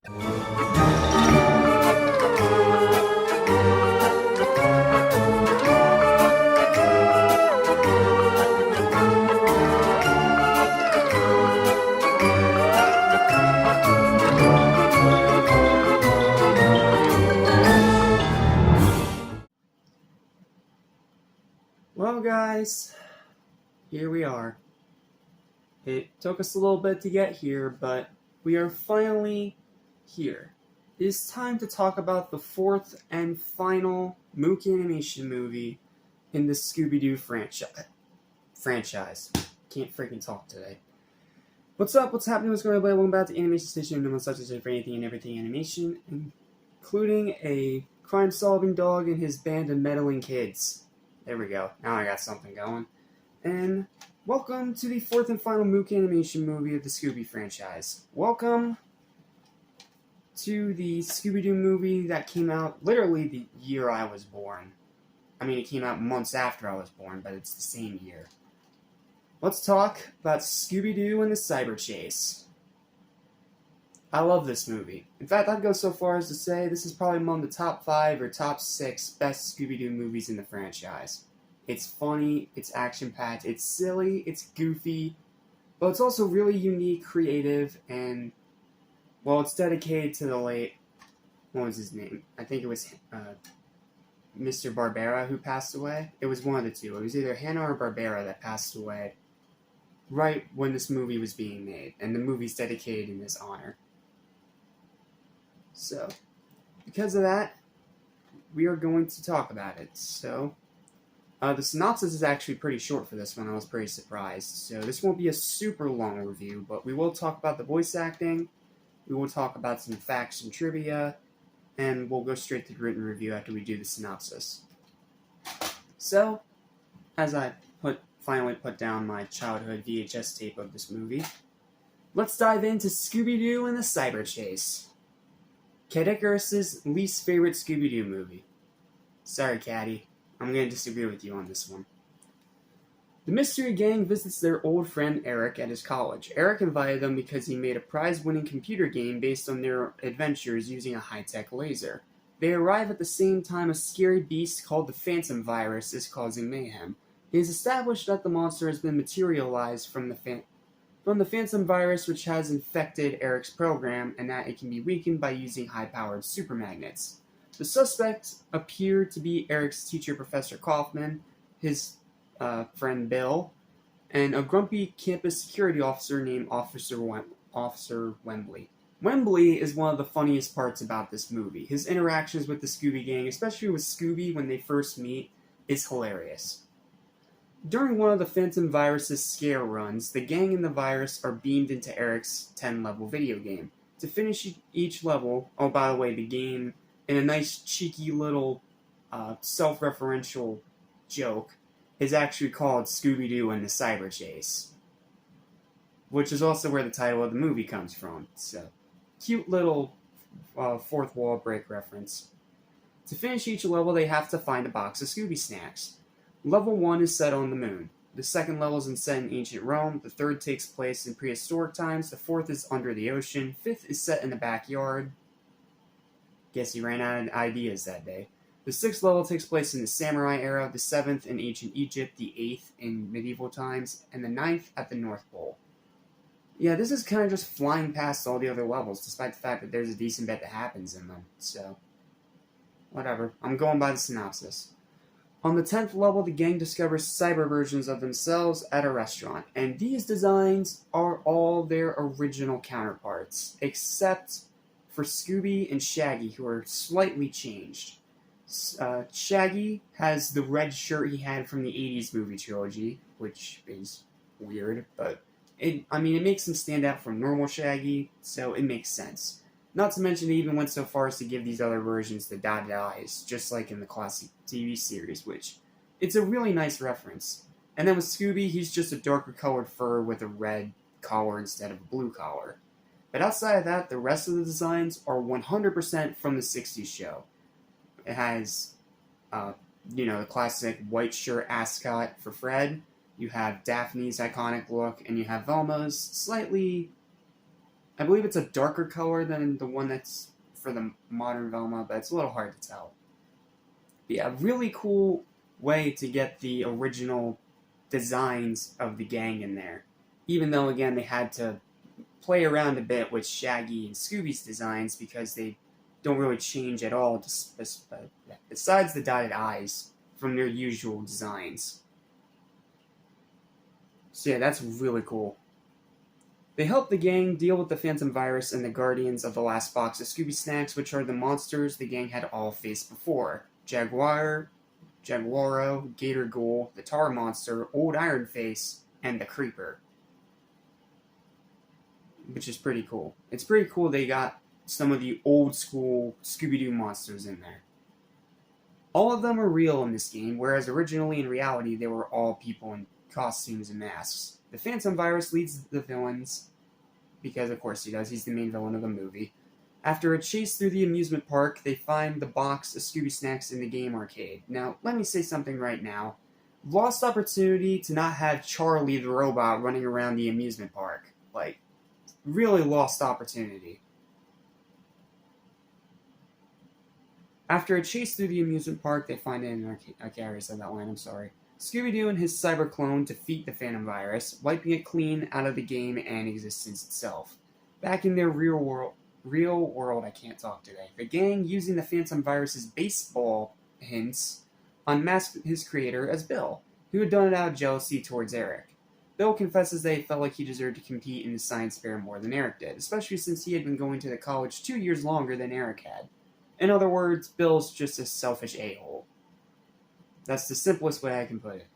Well, guys, here we are. It took us a little bit to get here, but we are finally here. It is time to talk about the fourth and final Mookie animation movie in the Scooby-Doo franchise. Can't freaking talk today. What's up? What's happening? What's going on? Welcome back to Animation Station, no one substitute for anything and everything animation, including a crime-solving dog and his band of meddling kids. There we go. Now I got something going. And welcome to the fourth and final Mookie animation movie of the Scooby franchise. Welcome to the Scooby-Doo movie that came out literally the year I was born. I mean, it came out months after I was born, but it's the same year. Let's talk about Scooby-Doo and the Cyber Chase. I love this movie. In fact, I'd go so far as to say this is probably among the top 5 or top 6 best Scooby-Doo movies in the franchise. It's funny, it's action-packed, it's silly, it's goofy, but it's also really unique, creative, and, well, it's dedicated to the late, what was his name? I think it was Mr. Barbera who passed away. It was one of the two. It was either Hanna or Barbera that passed away right when this movie was being made, and the movie's dedicated in his honor. So, because of that, we are going to talk about it. So, the synopsis is actually pretty short for this one. I was pretty surprised. So, this won't be a super long review, but we will talk about the voice acting, we will talk about some facts and trivia, and we'll go straight to the written review after we do the synopsis. So, as I finally put down my childhood VHS tape of this movie, let's dive into Scooby-Doo and the Cyber Chase. Cat Icarus's least favorite Scooby-Doo movie. Sorry, Caddy. I'm going to disagree with you on this one. The mystery gang visits their old friend Eric at his college. Eric invited them because he made a prize-winning computer game based on their adventures using a high-tech laser. They arrive at the same time a scary beast called the Phantom Virus is causing mayhem. It is established that the monster has been materialized from the Phantom Virus, which has infected Eric's program, and that it can be weakened by using high-powered supermagnets. The suspects appear to be Eric's teacher, Professor Kaufman, his friend Bill, and a grumpy campus security officer named Officer Wembley. Wembley is one of the funniest parts about this movie. His interactions with the Scooby Gang, especially with Scooby when they first meet, is hilarious. During one of the Phantom Virus's scare runs, the gang and the virus are beamed into Eric's 10-level video game. To finish each level, oh, by the way, the game, in a nice, cheeky little self-referential joke, is actually called Scooby-Doo and the Cyber Chase, which is also where the title of the movie comes from. So, cute little fourth wall break reference. To finish each level, they have to find a box of Scooby snacks. Level 1 is set on the moon. The second level is set in ancient Rome. The third takes place in prehistoric times. The fourth is under the ocean. Fifth is set in the backyard. Guess he ran out of ideas that day. The sixth level takes place in the samurai era. The seventh in ancient Egypt. The eighth in medieval times. And the ninth at the North Pole. Yeah, this is kind of just flying past all the other levels, despite the fact that there's a decent bit that happens in them. So, whatever. I'm going by the synopsis. On the 10th level, the gang discovers cyber versions of themselves at a restaurant, and these designs are all their original counterparts, except for Scooby and Shaggy, who are slightly changed. Shaggy has the red shirt he had from the 80s movie trilogy, which is weird, but it makes him stand out from normal Shaggy, so it makes sense. Not to mention they even went so far as to give these other versions the dotted eyes, just like in the classic TV series, which, it's a really nice reference. And then with Scooby, he's just a darker colored fur with a red collar instead of a blue collar. But outside of that, the rest of the designs are 100% from the 60s show. It has, the classic white shirt ascot for Fred, you have Daphne's iconic look, and you have Velma's slightly I believe it's a darker color than the one that's for the modern Velma, but it's a little hard to tell. But yeah, really cool way to get the original designs of the gang in there. Even though, again, they had to play around a bit with Shaggy and Scooby's designs because they don't really change at all, besides the dotted eyes from their usual designs. So yeah, that's really cool. They help the gang deal with the Phantom Virus and the Guardians of the Last Box of Scooby Snacks, which are the monsters the gang had all faced before. Jaguaro, Gator Ghoul, the Tar Monster, Old Iron Face, and the Creeper. Which is pretty cool. It's pretty cool they got some of the old school Scooby-Doo monsters in there. All of them are real in this game, whereas originally in reality they were all people in costumes and masks. The Phantom Virus leads the villains, because of course he does, he's the main villain of the movie. After a chase through the amusement park, they find the box of Scooby Snacks in the game arcade. Now, let me say something right now. Lost opportunity to not have Charlie the robot running around the amusement park. Like, really lost opportunity. After a chase through the amusement park, they find it in arcade. Okay, I already said that line, I'm sorry. Scooby-Doo and his cyber clone defeat the Phantom Virus, wiping it clean out of the game and existence itself. Back in their real world, I can't talk today. The gang, using the Phantom Virus's baseball hints, unmasked his creator as Bill, who had done it out of jealousy towards Eric. Bill confesses that he felt like he deserved to compete in the science fair more than Eric did, especially since he had been going to the college 2 years longer than Eric had. In other words, Bill's just a selfish a-hole. That's the simplest way I can put it.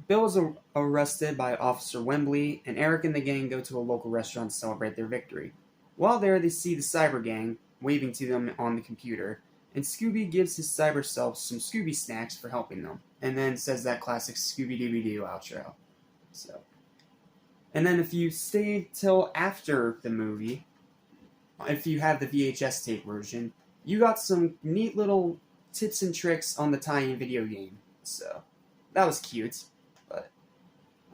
Bill is arrested by Officer Wembley, and Eric and the gang go to a local restaurant to celebrate their victory. While there, they see the cyber gang waving to them on the computer, and Scooby gives his cyber self some Scooby snacks for helping them, and then says that classic Scooby-Dooby-Doo outro. And then if you stay till after the movie, if you have the VHS tape version, you got some neat little tips and tricks on the tie-in video game. So, that was cute. But,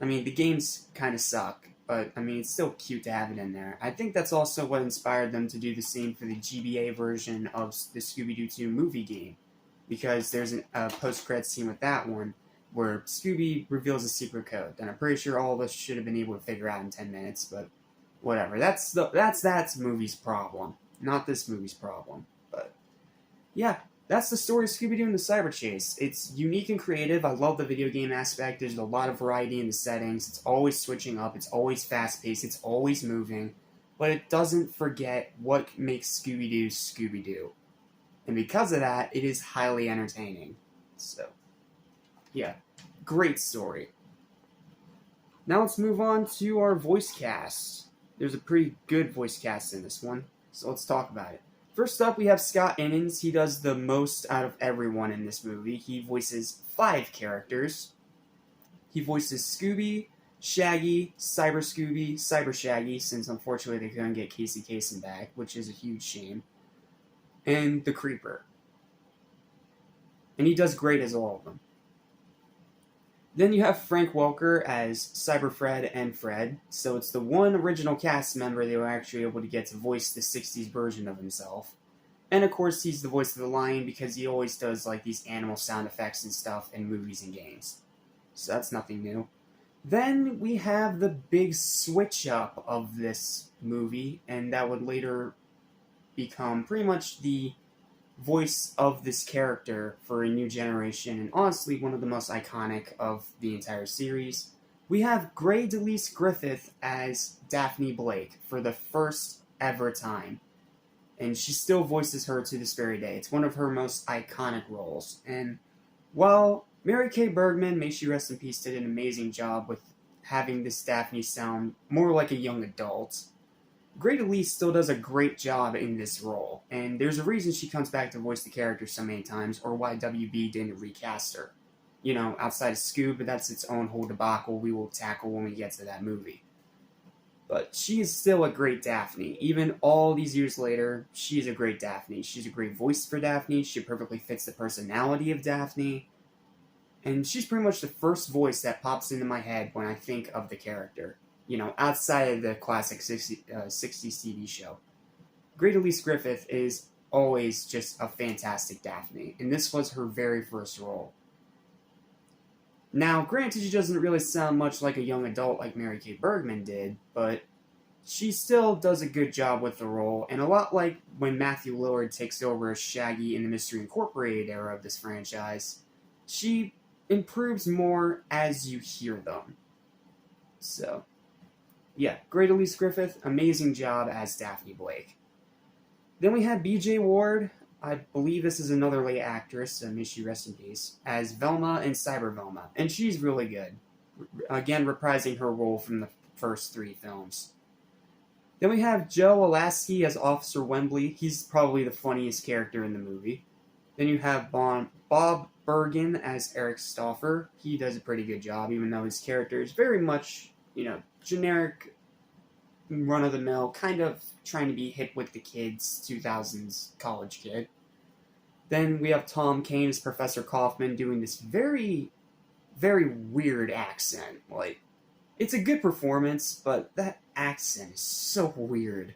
I mean, the games kind of suck. But, I mean, it's still cute to have it in there. I think that's also what inspired them to do the same for the GBA version of the Scooby-Doo 2 movie game. Because there's a post-credits scene with that one, where Scooby reveals a secret code. And I'm pretty sure all of us should have been able to figure out in 10 minutes, but whatever. That's movie's problem, not this movie's problem. But yeah, that's the story of Scooby-Doo and the Cyber Chase. It's unique and creative. I love the video game aspect. There's a lot of variety in the settings. It's always switching up. It's always fast-paced. It's always moving. But it doesn't forget what makes Scooby-Doo Scooby-Doo. And because of that, it is highly entertaining. So, yeah, great story. Now let's move on to our voice cast. There's a pretty good voice cast in this one, so let's talk about it. First up, we have Scott Innes. He does the most out of everyone in this movie. He voices 5 characters. He voices Scooby, Shaggy, Cyber Shaggy, since unfortunately they couldn't get Casey Kasem back, which is a huge shame, and the Creeper. And he does great as all of them. Then you have Frank Welker as Cyber Fred and Fred, so it's the one original cast member they were actually able to get to voice the 60s version of himself. And of course he's the voice of the lion because he always does like these animal sound effects and stuff in movies and games. So that's nothing new. Then we have the big switch up of this movie, and that would later become pretty much the voice of this character for a new generation, and honestly one of the most iconic of the entire series. We have Gray DeLise Griffith as Daphne Blake for the first ever time, and she still voices her to this very day. It's one of her most iconic roles, and while Mary Kay Bergman, may she rest in peace, did an amazing job with having this Daphne sound more like a young adult, Gray DeLise still does a great job in this role, and there's a reason she comes back to voice the character so many times, or why WB didn't recast her. You know, outside of Scooby, that's its own whole debacle we will tackle when we get to that movie. But she is still a great Daphne. Even all these years later, she is a great Daphne. She's a great voice for Daphne. She perfectly fits the personality of Daphne. And she's pretty much the first voice that pops into my head when I think of the character. You know, outside of the classic 60s TV show. Great Elise Griffith is always just a fantastic Daphne, and this was her very first role. Now, granted, she doesn't really sound much like a young adult like Mary Kay Bergman did, but she still does a good job with the role, and a lot like when Matthew Lillard takes over as Shaggy in the Mystery Incorporated era of this franchise, she improves more as you hear them. So, yeah, great Elise Griffith, amazing job as Daphne Blake. Then we have B.J. Ward, I believe this is another late actress, may she rest in peace, as Velma in Cyber Velma, and she's really good. Again, reprising her role from the first 3 films. Then we have Joe Alasky as Officer Wembley. He's probably the funniest character in the movie. Then you have Bob Bergen as Eric Stauffer. He does a pretty good job, even though his character is very much, generic, run-of-the-mill, kind of trying to be hip with the kids, 2000s college kid. Then we have Tom Kane as Professor Kaufman doing this very, very weird accent. Like, it's a good performance, but that accent is so weird.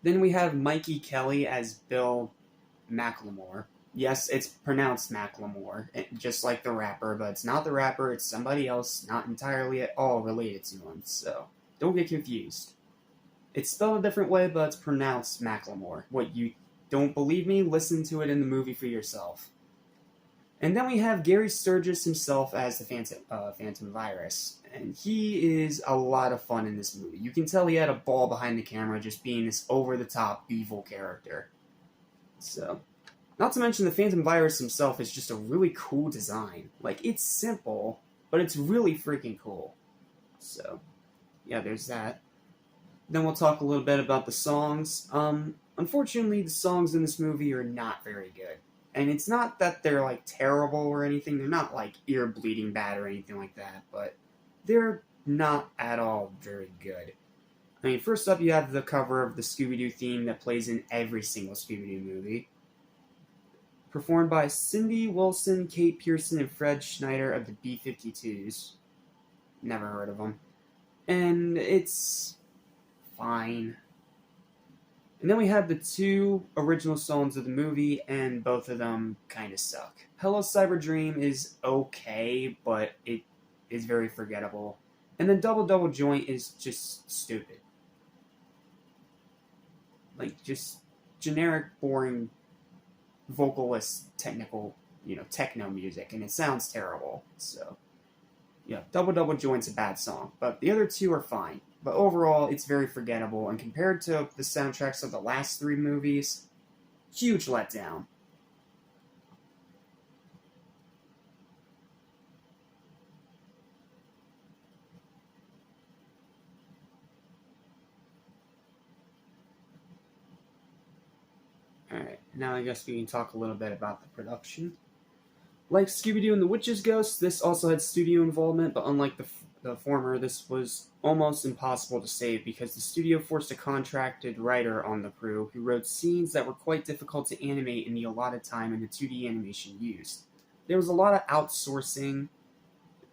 Then we have Mikey Kelly as Bill Macklemore. Yes, it's pronounced Macklemore, just like the rapper, but it's not the rapper, it's somebody else, not entirely at all related to him, so don't get confused. It's spelled a different way, but it's pronounced Macklemore. What, you don't believe me? Listen to it in the movie for yourself. And then we have Gary Sturgis himself as the Phantom Virus, and he is a lot of fun in this movie. You can tell he had a ball behind the camera just being this over-the-top evil character. So, not to mention the Phantom Virus himself is just a really cool design. Like, it's simple, but it's really freaking cool. So, yeah, there's that. Then we'll talk a little bit about the songs. Unfortunately, the songs in this movie are not very good. And it's not that they're, like, terrible or anything. They're not, like, ear-bleeding bad or anything like that. But they're not at all very good. I mean, first up, you have the cover of the Scooby-Doo theme that plays in every single Scooby-Doo movie. Performed by Cindy Wilson, Kate Pearson, and Fred Schneider of the B-52s. Never heard of them. And it's fine. And then we have the 2 original songs of the movie, and both of them kind of suck. Hello Cyber Dream is okay, but it is very forgettable. And then Double Double Joint is just stupid. Like, just generic, boring, vocalist, technical, techno music, and it sounds terrible. So, yeah, Double Double Joint's a bad song, but the other 2 are fine. But overall, it's very forgettable, and compared to the soundtracks of the last 3 movies, huge letdown. Alright, now I guess we can talk a little bit about the production. Like Scooby-Doo and the Witch's Ghost, this also had studio involvement, but unlike the former, this was almost impossible to save because the studio forced a contracted writer on the crew who wrote scenes that were quite difficult to animate in the allotted time in the 2D animation used. There was a lot of outsourcing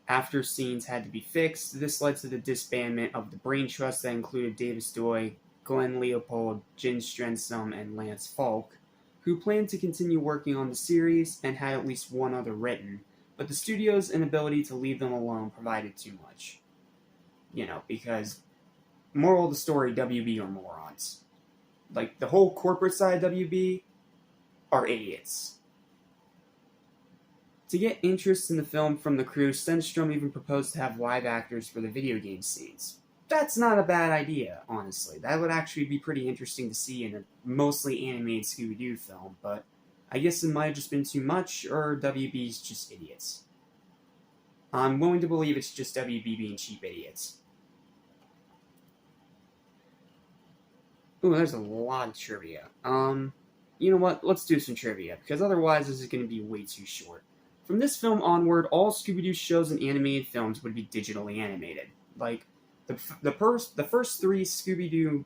after scenes had to be fixed. This led to the disbandment of the Brain Trust that included Davis Doy, Glenn Leopold, Jin Strensum, and Lance Falk, who planned to continue working on the series and had at least one other written, but the studio's inability to leave them alone provided too much. Because moral of the story, WB are morons. Like, the whole corporate side of WB are idiots. To get interest in the film from the crew, Stenstrom even proposed to have live actors for the video game scenes. That's not a bad idea, honestly. That would actually be pretty interesting to see in a mostly animated Scooby-Doo film, but I guess it might have just been too much, or WB's just idiots. I'm willing to believe it's just WB being cheap idiots. Ooh, there's a lot of trivia. You know what? Let's do some trivia, because otherwise this is going to be way too short. From this film onward, all Scooby-Doo shows and animated films would be digitally animated. Like, the first 3 Scooby-Doo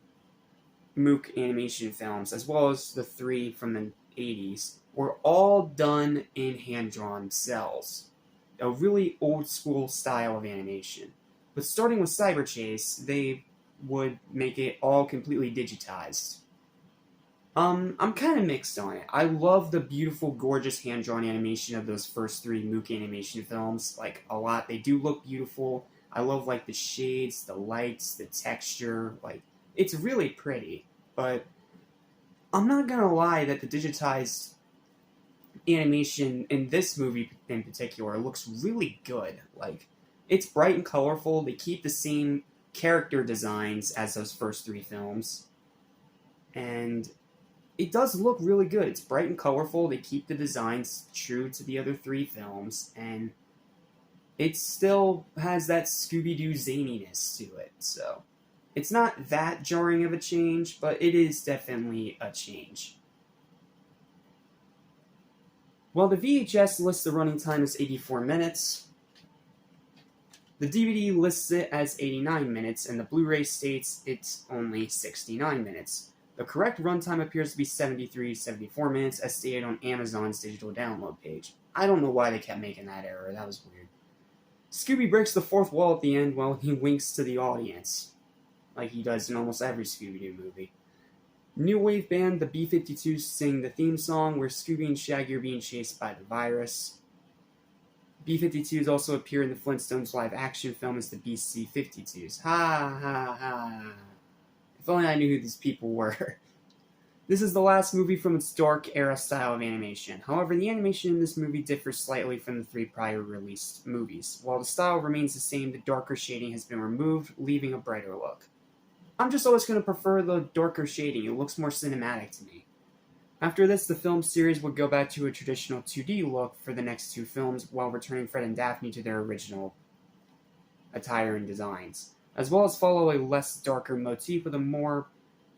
Mook animation films, as well as the 3 from the 80s, were all done in hand-drawn cells. A really old-school style of animation. But starting with Cyber Chase, they would make it all completely digitized. I'm kind of mixed on it. I love the beautiful, gorgeous hand-drawn animation of those first three Mook animation films, like, a lot. They do look beautiful. I love, like, the shades, the lights, the texture, like, it's really pretty. But I'm not gonna lie that the digitized animation in this movie in particular looks really good. Like, it's bright and colorful. They keep the same character designs as those first three films. And it does look really good. It's bright and colorful. They keep the designs true to the other three films, and it still has that Scooby-Doo zaniness to it. So it's not that jarring of a change, but it is definitely a change. While the VHS lists the running time as 84 minutes, the DVD lists it as 89 minutes, and the Blu-ray states it's only 69 minutes. The correct runtime appears to be 74 minutes, as stated on Amazon's digital download page. I don't know why they kept making that error, that was weird. Scooby breaks the fourth wall at the end while he winks to the audience, like he does in almost every Scooby-Doo movie. New wave band, the B-52s, sing the theme song where Scooby and Shaggy are being chased by the virus. B-52s also appear in the Flintstones live-action film as the BC-52s. Ha ha ha. If only I knew who these people were. This is the last movie from its dark era style of animation. However, the animation in this movie differs slightly from the three prior released movies. While the style remains the same, the darker shading has been removed, leaving a brighter look. I'm just always going to prefer the darker shading. It looks more cinematic to me. After this, the film series would go back to a traditional 2D look for the next two films, while returning Fred and Daphne to their original attire and designs, as well as follow a less darker motif with a more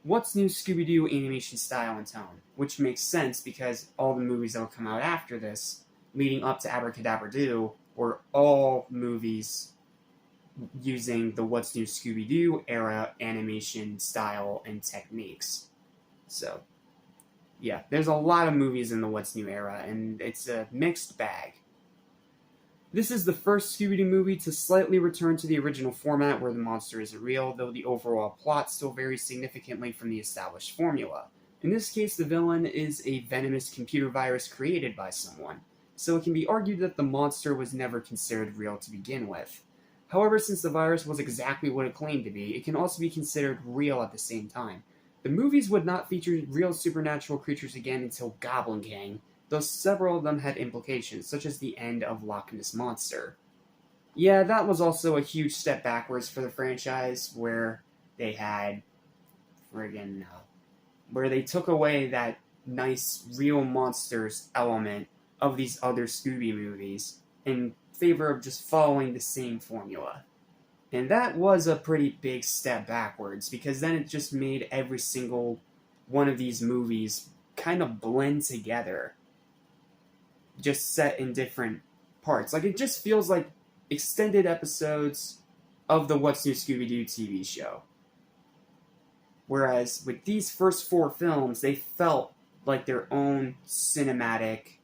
What's New Scooby-Doo animation style and tone, which makes sense because all the movies that will come out after this, leading up to Abracadabra-Doo, were all movies using the What's New Scooby-Doo era animation style and techniques. So, yeah, there's a lot of movies in the What's New era, and it's a mixed bag. This is the first Scooby-Doo movie to slightly return to the original format where the monster isn't real, though the overall plot still varies significantly from the established formula. In this case, the villain is a venomous computer virus created by someone, so it can be argued that the monster was never considered real to begin with. However, since the virus was exactly what it claimed to be, it can also be considered real at the same time. The movies would not feature real supernatural creatures again until Goblin Gang, though several of them had implications, such as the end of Loch Ness Monster. Yeah, that was also a huge step backwards for the franchise, where they had where they took away that nice real monsters element of these other Scooby movies in favor of just following the same formula. And that was a pretty big step backwards, because then it just made every single one of these movies kind of blend together, just set in different parts. Like, it just feels like extended episodes of the What's New Scooby-Doo TV show. Whereas with these first four films, they felt like their own cinematic,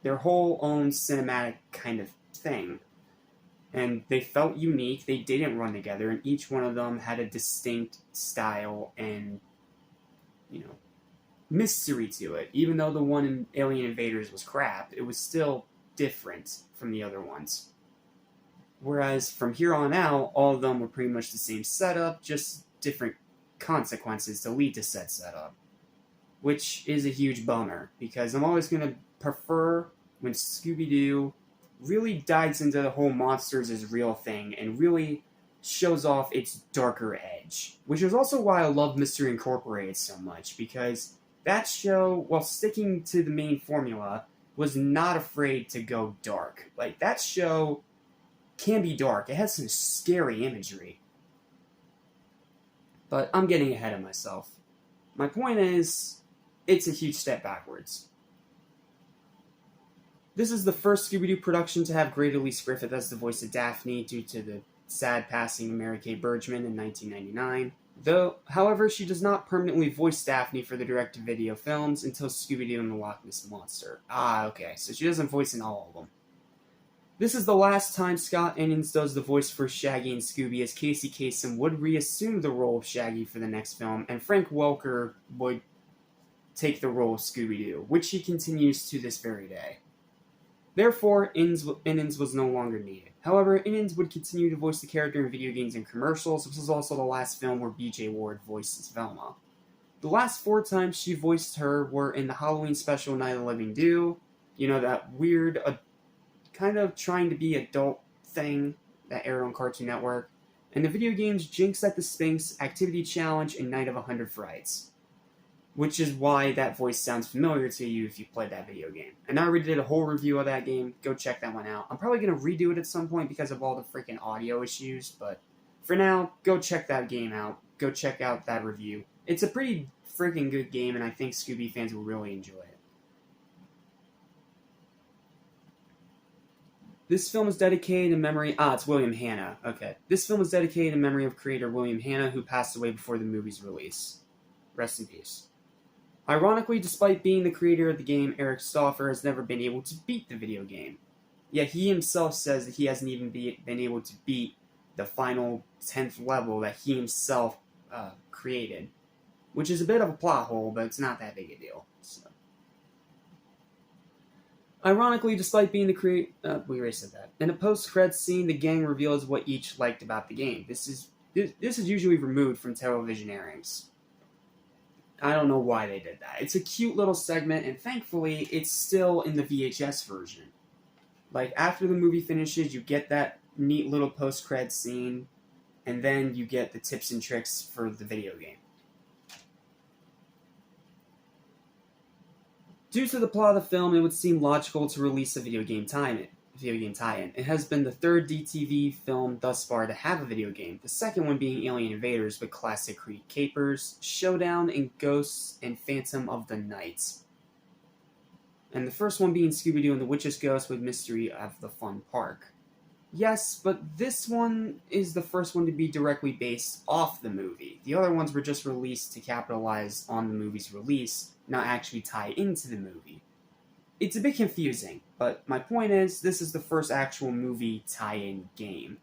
their whole own cinematic kind of thing. And they felt unique, they didn't run together, and each one of them had a distinct style and, mystery to it. Even though the one in Alien Invaders was crap, it was still different from the other ones. Whereas from here on out, all of them were pretty much the same setup, just different consequences to lead to said setup. Which is a huge bummer, because I'm always going to prefer when Scooby-Doo really dives into the whole monsters as real thing and really shows off its darker edge. Which is also why I love Mystery Incorporated so much, because that show, while sticking to the main formula, was not afraid to go dark. Like, that show can be dark. It has some scary imagery. But I'm getting ahead of myself. My point is, it's a huge step backwards. This is the first Scooby-Doo production to have Greta Lee Griffith as the voice of Daphne due to the sad passing of Mary Kay Bergman in 1999. However, she does not permanently voice Daphne for the direct-to-video films until Scooby-Doo and the Loch Ness Monster. Ah, okay, so she doesn't voice in all of them. This is the last time Scott Innes does the voice for Shaggy and Scooby, as Casey Kasem would reassume the role of Shaggy for the next film, and Frank Welker would take the role of Scooby-Doo, which he continues to this very day. Therefore, Innes was no longer needed. However, Innes would continue to voice the character in video games and commercials. This was also the last film where B.J. Ward voices Velma. The last 4 times she voiced her were in the Halloween special Night of the Living Dew, that weird, kind of trying to be adult thing that aired on Cartoon Network, and the video games Jinx at the Sphinx, Activity Challenge, and Night of 100 Frights. Which is why that voice sounds familiar to you if you played that video game. And I already did a whole review of that game. Go check that one out. I'm probably going to redo it at some point because of all the freaking audio issues, but for now, go check that game out. Go check out that review. It's a pretty freaking good game, and I think Scooby fans will really enjoy it. This film is dedicated in memory... it's William Hanna. Okay. This film is dedicated in memory of creator William Hanna, who passed away before the movie's release. Rest in peace. Ironically, despite being the creator of the game, Eric Stoffer has never been able to beat the video game. Yet he himself says that he hasn't even been able to beat the final 10th level that he himself created. Which is a bit of a plot hole, but it's not that big a deal. So. Ironically, despite being the creator... we already said that. In a post-credits scene, the gang reveals what each liked about the game. This is usually removed from television airings. I don't know why they did that. It's a cute little segment, and thankfully, it's still in the VHS version. Like, after the movie finishes, you get that neat little post-credits scene, and then you get the tips and tricks for the video game. Due to the plot of the film, it would seem logical to release a video game tie-in. It has been the 3rd DTV film thus far to have a video game, the second one being Alien Invaders with classic Creed capers, Showdown, and Ghosts and Phantom of the Night. And the first one being Scooby-Doo and the Witch's Ghost with Mystery of the Fun Park. Yes, but this one is the first one to be directly based off the movie. The other ones were just released to capitalize on the movie's release, not actually tie into the movie. It's a bit confusing, but my point is, this is the first actual movie tie-in game.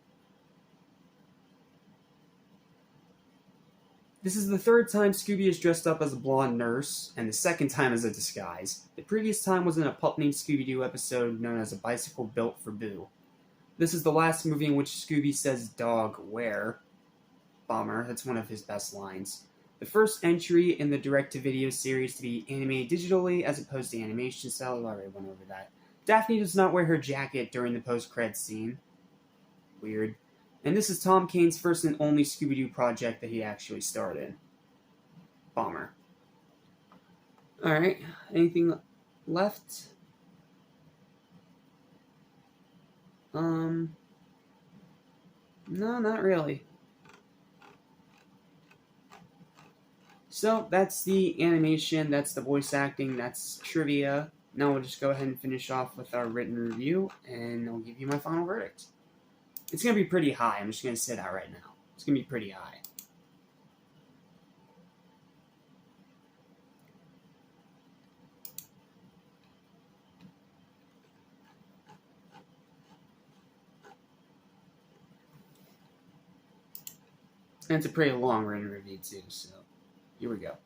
This is the 3rd time Scooby is dressed up as a blonde nurse, and the 2nd time as a disguise. The previous time was in a Pup Named Scooby-Doo episode known as A Bicycle Built for Boo. This is the last movie in which Scooby says dog where. Bummer, that's one of his best lines. The first entry in the direct-to-video series to be animated digitally as opposed to animation style. I already went over that. Daphne does not wear her jacket during the post-credits scene. Weird. And this is Tom Kane's first and only Scooby-Doo project that he actually started. Bummer. Alright, anything left? No, not really. So, that's the animation, that's the voice acting, that's trivia. Now we'll just go ahead and finish off with our written review, and I'll give you my final verdict. It's going to be pretty high, I'm just going to say that right now. It's going to be pretty high. And it's a pretty long written review too, so... Here we go.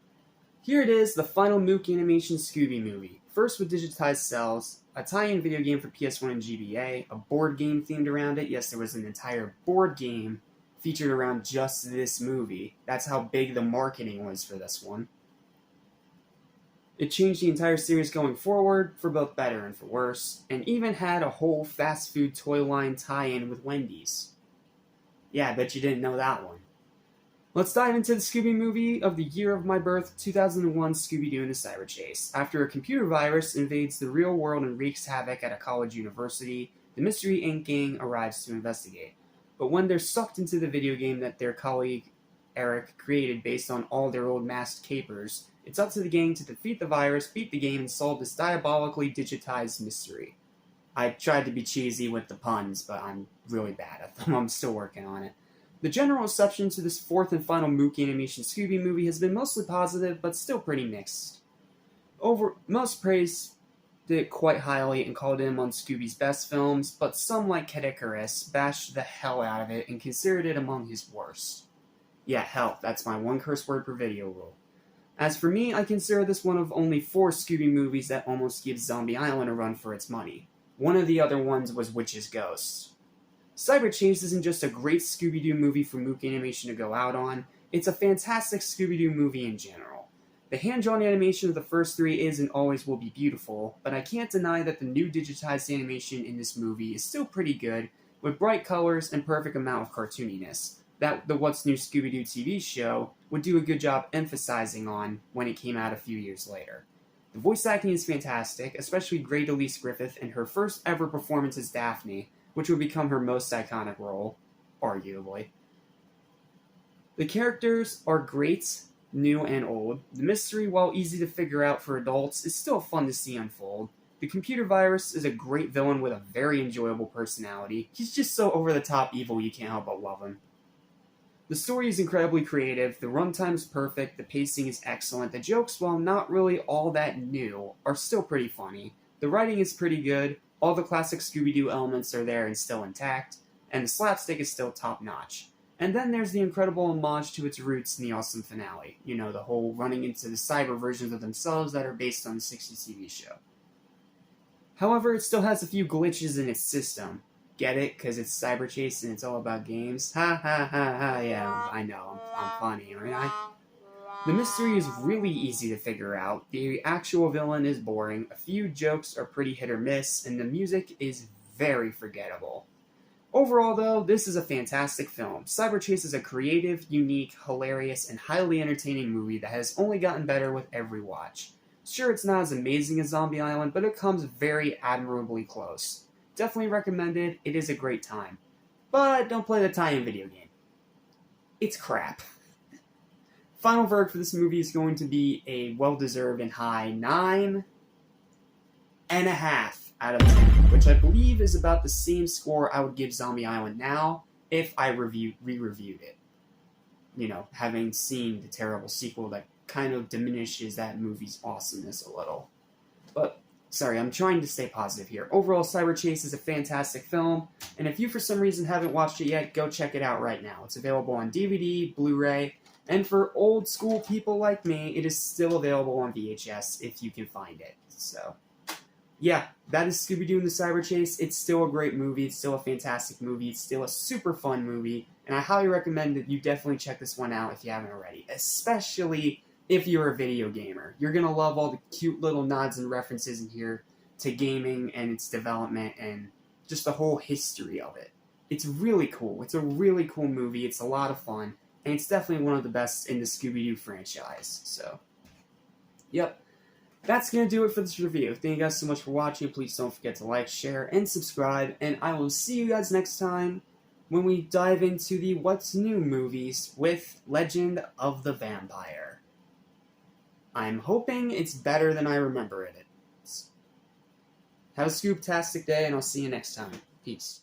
Here it is, the final Mook Animation Scooby movie. First with digitized cells, a tie-in video game for PS1 and GBA, a board game themed around it. Yes, there was an entire board game featured around just this movie. That's how big the marketing was for this one. It changed the entire series going forward, for both better and for worse, and even had a whole fast food toy line tie-in with Wendy's. Yeah, I bet you didn't know that one. Let's dive into the Scooby movie of the year of my birth, 2001 Scooby-Doo and the Cyber Chase. After a computer virus invades the real world and wreaks havoc at a college university, the Mystery Inc. gang arrives to investigate. But when they're sucked into the video game that their colleague Eric created based on all their old masked capers, it's up to the gang to defeat the virus, beat the game, and solve this diabolically digitized mystery. I tried to be cheesy with the puns, but I'm really bad at them. I'm still working on it. The general reception to this fourth and final Mookie Animation Scooby movie has been mostly positive, but still pretty mixed. Most praised it quite highly and called it among Scooby's best films, but some, like Kid Icarus, bashed the hell out of it and considered it among his worst. Yeah, hell, that's my one curse word per video rule. As for me, I consider this one of only 4 Scooby movies that almost gives Zombie Island a run for its money. One of the other ones was Witch's Ghost. Cyber Chase isn't just a great Scooby-Doo movie for Mookie Animation to go out on, it's a fantastic Scooby-Doo movie in general. The hand-drawn animation of the first 3 is and always will be beautiful, but I can't deny that the new digitized animation in this movie is still pretty good, with bright colors and perfect amount of cartooniness, that the What's New Scooby-Doo TV show would do a good job emphasizing on when it came out a few years later. The voice acting is fantastic, especially Great Elise Griffith in her first ever performance as Daphne, which would become her most iconic role, arguably. The characters are great, new and old. The mystery, while easy to figure out for adults, is still fun to see unfold. The computer virus is a great villain with a very enjoyable personality. He's just so over-the-top evil you can't help but love him. The story is incredibly creative, the runtime is perfect, the pacing is excellent, the jokes, while not really all that new, are still pretty funny. The writing is pretty good, all the classic Scooby-Doo elements are there and still intact, and the slapstick is still top-notch. And then there's the incredible homage to its roots in the awesome finale. You know, the whole running into the cyber versions of themselves that are based on the 60s TV show. However, it still has a few glitches in its system. Get it? Because it's Cyber Chase and it's all about games? Ha ha ha ha, yeah, I know, I'm funny, aren't I? The mystery is really easy to figure out, the actual villain is boring, a few jokes are pretty hit or miss, and the music is very forgettable. Overall, though, this is a fantastic film. Cyber Chase is a creative, unique, hilarious, and highly entertaining movie that has only gotten better with every watch. Sure, it's not as amazing as Zombie Island, but it comes very admirably close. Definitely recommended, it is a great time. But don't play the tie-in video game. It's crap. Final verdict for this movie is going to be a well-deserved and high 9.5 out of 10, which I believe is about the same score I would give Zombie Island now if I re-reviewed it. You know, having seen the terrible sequel that kind of diminishes that movie's awesomeness a little. But sorry, I'm trying to stay positive here. Overall, Cyber Chase is a fantastic film, and if you for some reason haven't watched it yet, go check it out right now. It's available on DVD, Blu-ray, and for old school people like me, it is still available on VHS if you can find it. So, yeah, that is Scooby-Doo and the Cyber Chase. It's still a great movie. It's still a fantastic movie. It's still a super fun movie, and I highly recommend that you definitely check this one out if you haven't already, especially if you're a video gamer. You're going to love all the cute little nods and references in here to gaming and its development and just the whole history of it. It's really cool. It's a really cool movie. It's a lot of fun, and it's definitely one of the best in the Scooby-Doo franchise. So, yep. That's going to do it for this review. Thank you guys so much for watching. Please don't forget to like, share, and subscribe, and I will see you guys next time when we dive into the What's New movies with Legend of the Vampire. I'm hoping it's better than I remember it is. Have a scoop-tastic day, and I'll see you next time. Peace.